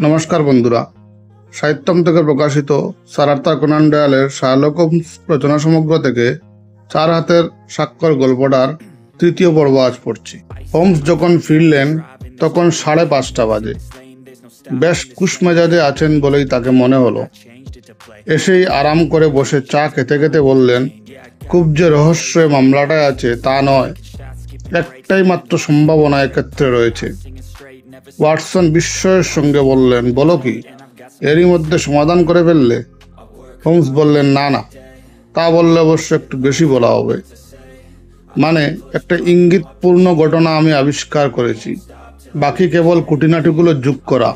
নমস্কার বন্ধুরা, সাহিত্যম থেকে প্রকাশিত স্যার আর্থার কোনান ডয়েলের শার্লক হোমস রচনা সমগ্র থেকে চার হাতের স্বাক্ষর গল্পটার তৃতীয় পর্ব আজ পড়ছি। হোমস যখন ফিরলেন তখন 5:30 বাজে। বেশ কুশমেজাজে আছেন বলেই তাকে মনে হলো। এসেই আরাম করে বসে চা খেতে খেতে বললেন, খুব যে রহস্য মামলাটায় আছে তা নয়, একটাই মাত্র সম্ভাবনা এক্ষেত্রে রয়েছে। ওয়াটসন বিস্ময়ের সঙ্গে বললেন, বলো কি, এরই মধ্যে সমাধান করে ফেললে? হোমস বললেন, না, তা বললে অবশ্য একটু বেশি বলা হবে। মানে, একটা ইঙ্গিতপূর্ণ ঘটনা আমি আবিষ্কার করেছি, বাকি কেবল খুঁটিনাটিগুলো যোগ করা।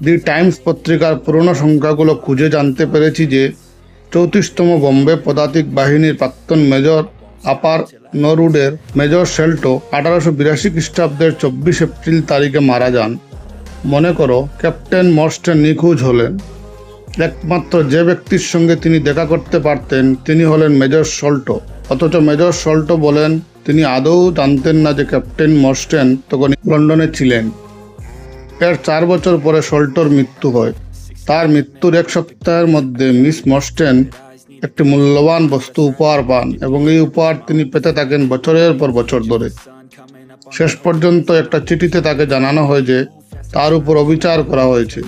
দি টাইমস পত্রিকার পুরনো সংখ্যাগুলো খুঁজে জানতে পেরেছি যে 34তম বম্বে পদাতিক বাহিনীর প্রাক্তন মেজর আপার নরউডের মেজর শেল্টো 1882 খ্রিস্টাব্দের 24 এপ্রিল তারিখে মারা যান। মনে করো, ক্যাপ্টেন মর্স্টেন নিখোঁজ হলেন। একমাত্র যে ব্যক্তির সঙ্গে তিনি দেখা করতে পারতেন তিনি হলেন মেজর শল্টো। অথচ মেজর শল্টো বলেন তিনি আদৌ জানতেন না যে ক্যাপ্টেন মর্স্টেন তখন লন্ডনে ছিলেন। এর 4 বছর পরে শল্টোর মৃত্যু হয়। তার মৃত্যুর 1 সপ্তাহের মধ্যে মিস মর্স্টেন একটি মূল্যবান বস্তু উপহার পান এবং এই উপহার তিনি পেতে থাকেন বছরের পর বছর ধরে। শেষ পর্যন্ত একটা চিঠিতে তাকে জানানো হয় যে তার উপর অবিচার করা হয়েছে।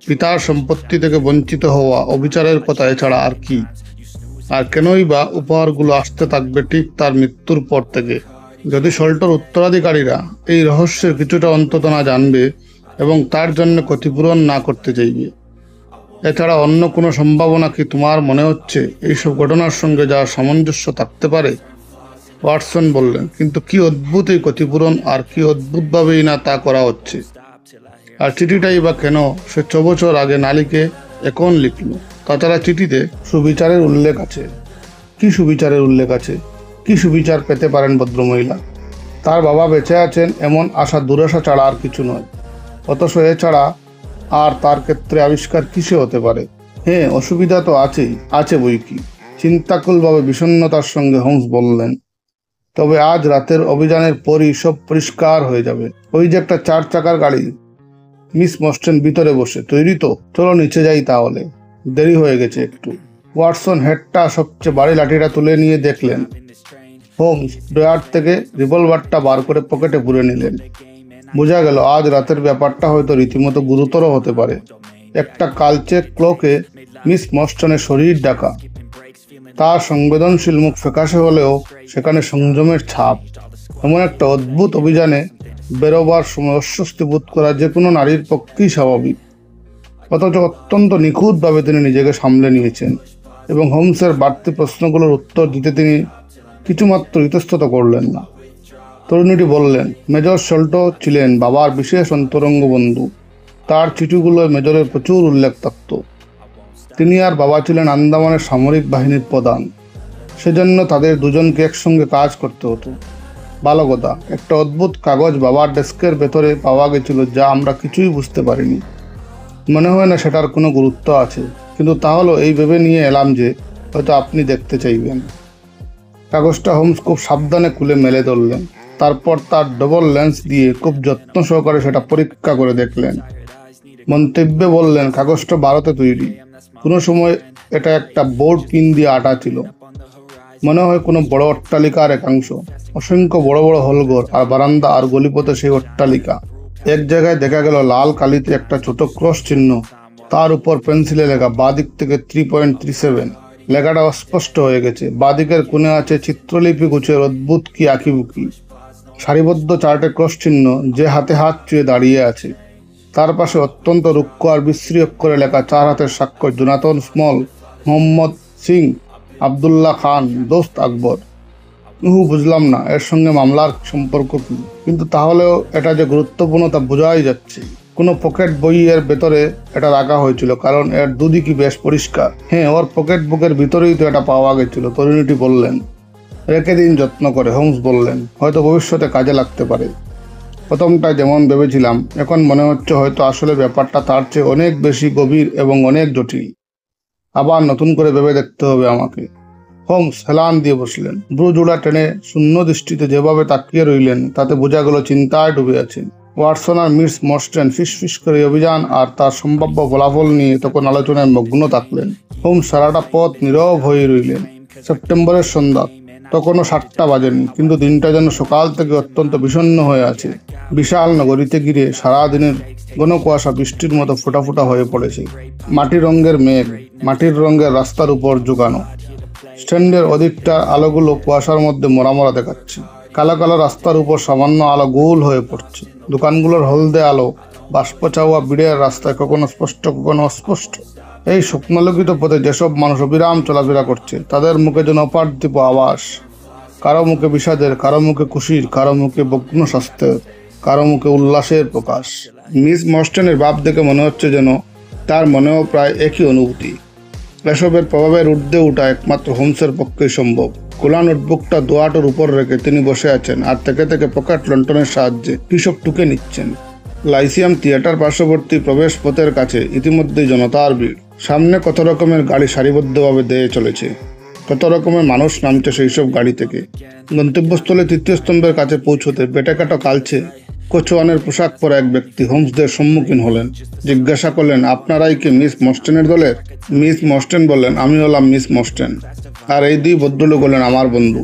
পিতার সম্পত্তি থেকে বঞ্চিত হওয়া অবিচারের কথা এছাড়া আর কি? আর কেনই বা উপহারগুলো আসতে থাকবে ঠিক তার মৃত্যুর পর থেকে? যদি শল্টোর উত্তরাধিকারীরা এই রহস্যের কিছুটা অন্তত না জানবে এবং তার জন্য ক্ষতিপূরণ না করতে চাইবে। এছাড়া অন্য কোনো সম্ভাবনা কি তোমার মনে হচ্ছে এইসব ঘটনার সঙ্গে যা সামঞ্জস্য থাকতে পারে? ওয়াটসন বললেন, কিন্তু কি অদ্ভুত এই ক্ষতিপূরণ, আর কি অদ্ভুতভাবেই না তা করা হচ্ছে। আর চিঠিটাই বা কেন সে 6 বছর আগে নালিকে এখন লিখল? তাছাড়া চিঠিতে সুবিচারের উল্লেখ আছে। কি সুবিচারের উল্লেখ আছে? কি সুবিচার পেতে পারেন ভদ্রমহিলা? তার বাবা বেঁচে আছেন এমন আশা দুরাশা ছাড়া আর কিছু নয়। অথচ এছাড়া আর তার ক্ষেত্রে আবিষ্কার কিসে হতে পারে? হ্যাঁ, অসুবিধা তো আছে বই কি, চিন্তাকুলভাবে বিষণ্ণতার সঙ্গে হোমস বললেন। তবে আজ রাতের অভিযানের পরই সব পরিষ্কার হয়ে যাবে। ওই যে একটা 4 চাকার গাড়ি, মিস মর্স্টেন ভিতরে বসে, তৈরি তো? চলো নিচে যাই তাহলে, দেরি হয়ে গেছে একটু। ওয়াটসন হেডটা সবচেয়ে ভারী লাঠিটা তুলে নিয়ে দেখলেন। হোমস ড্রয়ার থেকে রিভলভারটা বার করে পকেটে পুরে নিলেন। বোঝা গেল আজ রাতের ব্যাপারটা হয়তো রীতিমতো গুরুতর হতে পারে। একটা কালচে ক্লোকে মিস মর্স্টনের শরীর ঢাকা। তার সংবেদনশীল মুখ ফ্যাকাশে হলেও সেখানে সংযমের ছাপ। এমন একটা অদ্ভুত অভিযানে বেরোবার সময় অস্বস্তি বোধ করা যে কোনো নারীর পক্ষেই স্বাভাবিক। অথচ অত্যন্ত নিখুঁতভাবে তিনি নিজেকে সামলে নিয়েছেন এবং হোমসের বাড়তি প্রশ্নগুলোর উত্তর দিতে তিনি কিছুমাত্র ইতস্তত করলেন না। তরুণীটি বললেন, মেজর শল্টো ছিলেন বাবার বিশেষ অন্তরঙ্গ বন্ধু। তার চিঠিগুলোয় মেজরের প্রচুর উল্লেখ থাকত। তিনি আর বাবা ছিলেন আন্দামানের সামরিক বাহিনীর প্রধান। সেজন্য তাদের দুজনকে একসঙ্গে কাজ করতে হতো। ভালো কথা, একটা অদ্ভুত কাগজ বাবার ডেস্কের ভেতরে পাওয়া গেছিল যা আমরা কিছুই বুঝতে পারিনি। মনে হয় না সেটার কোনো গুরুত্ব আছে, কিন্তু তাহলে এই ভেবে নিয়ে এলাম যে হয়তো আপনি দেখতে চাইবেন। কাগজটা হোমস খুব সাবধানে খুলে মেলে ধরলেন। তারপর তার ডবল লেন্স দিয়ে খুব যত্ন সহকারে সেটা পরীক্ষা করে দেখলেন। মন্তব্যে বললেন, কাগজটা ভারতে তৈরি। কোনো সময় এটা একটা বোর্ড পিন দিয়ে আটা ছিল। মনে হয় কোনো বড় অট্টালিকার একাংশ। অসংখ্য বড় বড় হলঘর আর বারান্দা আর গলিপথে সেই অট্টালিকা। এক জায়গায় দেখা গেল লাল কালিতে একটা ছোট ক্রস চিহ্ন, তার উপর পেন্সিলে লেখা বাঁদিক থেকে 3.37। লেখাটা অস্পষ্ট হয়ে গেছে। বাঁদিকের কোণে আছে চিত্রলিপি গুছের অদ্ভুত কি আঁকিবুকি সারিবদ্ধ 4টে ক্রস চিহ্ন, যে হাতে হাত চুয়ে দাঁড়িয়ে আছে। তার পাশে অত্যন্ত রুক্ষ আর বিশ্রী অক্ষরে লেখা 4 হাতের স্বাক্ষর, জোনাথন স্মল, মোহাম্মদ সিং, আবদুল্লাহ খান, দোস্ত আকবর। বুঝলাম না এর সঙ্গে মামলার সম্পর্ক কি, কিন্তু তাহলেও এটা যে গুরুত্বপূর্ণ তা বোঝাই যাচ্ছে। কোনো পকেট বইয়ের ভেতরে এটা রাখা হয়েছিল, কারণ এর দুদিকই বেশ পরিষ্কার। হ্যাঁ, ওর পকেট বুকের ভিতরেই তো এটা পাওয়া গেছিল, তরুণীটি বললেন। রেখে দিন যত্ন করে, হোমস বললেন, হয়তো ভবিষ্যতে কাজে লাগতে পারে। প্রথমটা যেমন ভেবেছিলাম, এখন মনে হচ্ছে হয়তো আসলে ব্যাপারটা তার চেয়ে অনেক বেশি গভীর এবং অনেক জটিল। আবার নতুন করে ভেবে দেখতে হবে আমাকে। হোমস হেলান দিয়ে বসলেন। ব্রু জোড়া টেনে শূন্য দৃষ্টিতে যেভাবে তাকিয়ে রইলেন তাতে বোঝা গেল চিন্তায় ডুবে আছেন। ওয়াটসন আর মিস মর্স্টেন ফিস করে অভিযান আর তার সম্ভাব্য ফলাফল নিয়ে তখন আলোচনায় মগ্ন থাকলেন। হোমস সারাটা পথ নীরব হয়ে রইলেন। সেপ্টেম্বরের সন্ধ্যা, তখনও 7টা বাজেনি, কিন্তু দিনটা যেন সকাল থেকে অত্যন্ত বিষণ্ণ হয়ে আছে। বিশাল নগরীতে ঘিরে সারাদিনের ঘন কুয়াশা বৃষ্টির মতো ফোঁটা ফোঁটা হয়ে পড়েছে। মাটির রঙের মেঘ মাটির রঙের রাস্তার উপর জোগানো। স্ট্যান্ডের অধিকটা আলোগুলো কুয়াশার মধ্যে মোড়া দেখাচ্ছে। কালো কালো রাস্তার উপর সামান্য আলো গোল হয়ে পড়ছে। দোকানগুলোর হলদে আলো বাষ্প চাওয়া বিড়ের রাস্তায় কখনো স্পষ্ট কখনো অস্পষ্ট। এই স্বপ্নলোকিত পথে যেসব মানুষ অবিরাম চলাফেরা করছে, তাদের মুখে যেন অপার্থিব আবাস। কারো মুখে বিষাদের, কারো মুখে খুশির, কারো মুখে বগ্ন স্বাস্থ্যের, কারো মুখে উল্লাসের প্রকাশ। মিস মর্স্টেনের ভাব দেখে মনে হচ্ছে যেন তার মনেও প্রায় একই অনুভূতি। এসবের প্রভাবের ঊর্ধ্বে ওঠা একমাত্র হোমসের পক্ষেই সম্ভব। খোলা নোটবুকটা দোয়াটোর উপর রেখে তিনি বসে আছেন আর থেকে থেকে পকেট লন্ঠনের সাহায্যে কিসব টুকে নিচ্ছেন। লাইসিয়াম থিয়েটার পার্শ্ববর্তী প্রবেশ পথের কাছে ইতিমধ্যেই জনতার ভিড়। সামনে কত রকমের গাড়ি সারিবদ্ধভাবে দেয়ে চলেছে, কত রকমের মানুষ নামছে সেই সব গাড়ি থেকে। গন্তব্যস্থলে তৃতীয় স্তম্ভের কাছে পৌঁছতে বেটেকাটো কালছে কোচওয়ানের পোশাক পরা এক ব্যক্তি হোমসদের সম্মুখীন হলেন। জিজ্ঞাসা করলেন, আপনারাই কি মিস মর্স্টেনের দলের? মিস মর্স্টেন বললেন, আমি হলাম মিস মর্স্টেন। আর এই দুই ভদ্রলোক হলেন আমার বন্ধু।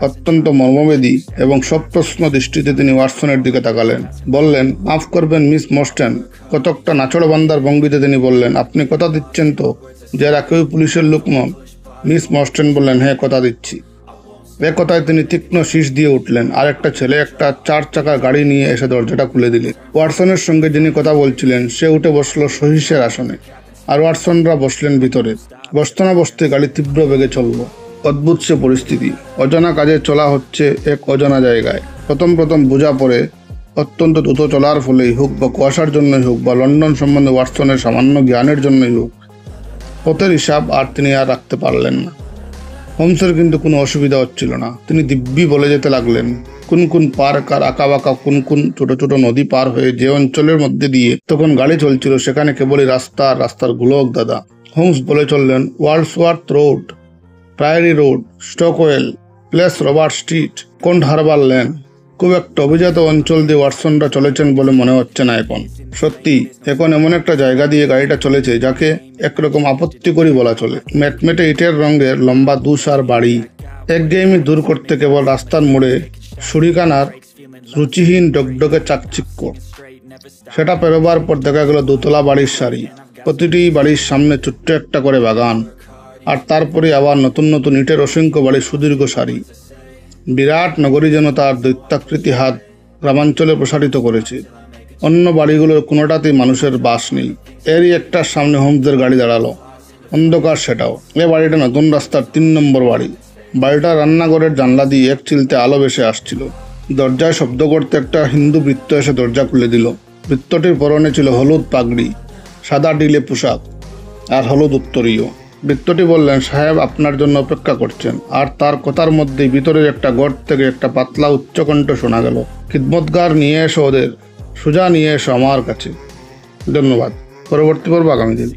অত্যন্ত মর্মবেদী এবং সপ্রশ্ন দৃষ্টিতে তিনি ওয়াটসনের দিকে তাকালেন। বললেন, মাফ করবেন মিস মর্স্টেন। কতকটা নাচড়বান্দার ভঙ্গিতে তিনি বললেন, আপনি কথা দিচ্ছেন তো যে এরা কেউ পুলিশের লোক নন? মিস মর্স্টেন বললেন, হ্যাঁ, কথা দিচ্ছি। এ কথায় তিনি তীক্ষ্ণ শীষ দিয়ে উঠলেন। আর একটা ছেলে একটা 4 চাকার গাড়ি নিয়ে এসে দরজাটা খুলে দিলেন। ওয়াটসনের সঙ্গে যিনি কথা বলছিলেন সে উঠে বসলো সহিসের আসনে, আর ওয়াটসনরা বসলেন ভিতরে। বসতে না বসতে গাড়ি তীব্র বেগে চলল। অদ্ভুত সে পরিস্থিতি। অজানা কাজে চলা হচ্ছে এক অজানা জায়গায়। প্রথম বোঝা পড়ে অত্যন্ত দ্রুত চলার ফলেই হোক বা কুয়াশার জন্যই হোক বা লন্ডন সম্বন্ধে ওয়াটসনের সামান্য জ্ঞানের জন্যই হোক, পথের হিসাব আর তিনি আর রাখতে পারলেন না। হোমসের কিন্তু কোনো অসুবিধা হচ্ছিল না। তিনি দিব্যি বলে যেতে লাগলেন। কোন পার্ক আর আঁকাবাঁকা কোন ছোট ছোট নদী পার হয়ে যে অঞ্চলের মধ্যে দিয়ে তখন গাড়ি চলছিল সেখানে কেবলই রাস্তার গোলক দাদা। হোমস বলে চললেন, Wordsworth Road, Priory Road, Stockwell Place, Robert Street, Cold Harbour Lane. খুব একটা অভিজাত অঞ্চল দিয়ে ওয়াটসনরা চলেছেন বলে মনে হচ্ছে না এখন। সত্যি এখন এমন একটা জায়গা দিয়ে গাড়িটা চলেছে যাকে একরকম আপত্তিকরই বলা চলে। মেটমেটে ইটের রঙের লম্বা দুসার বাড়ি একঘেয়েমি দূর করতে কেবল রাস্তার মোড়ে ছুরিকানার রুচিহীন ডগডগে চাকচিক্য। সেটা পেরোবার পর দেখা গেল দোতলা বাড়ির সারি, প্রতিটি বাড়ির সামনে ছোট্ট একটা করে বাগান, আর তারপরে আবার নতুন ইটের অসংখ্য বাড়ির সুদীর্ঘ সারি। বিরাট নগরী যেন তার দৈত্যাকৃতি হাত গ্রামাঞ্চলে প্রসারিত করেছে। অন্য বাড়িগুলোর কোনোটাতেই মানুষের বাস নেই। এরই একটার সামনে হোমসদের গাড়ি দাঁড়ালো। অন্ধকার সেটাও। এ বাড়িটা নতুন রাস্তার 3 নম্বর বাড়ি। বাড়িটার রান্নাঘরের জানলা দিয়ে এক চিলতে আলো ভেসে আসছিল। দরজায় শব্দ করতে একটা হিন্দু বৃত্ত এসে দরজা খুলে দিল। বৃত্তটির পরনে ছিল হলুদ পাগড়ি, সাদা ডিলে পোশাক আর হলুদ উত্তরীয়। বৃত্তটি বললেন, সাহেব আপনার জন্য অপেক্ষা করছেন। আর তার কথার মধ্যেই ভিতরের একটা ঘর থেকে একটা পাতলা উচ্চকণ্ঠ শোনা গেল, খিদমতগার নিয়ে এসো ওদের, সোজা নিয়ে এসো আমার কাছে। ধন্যবাদ। পরবর্তী পর্ব আগামী দিন।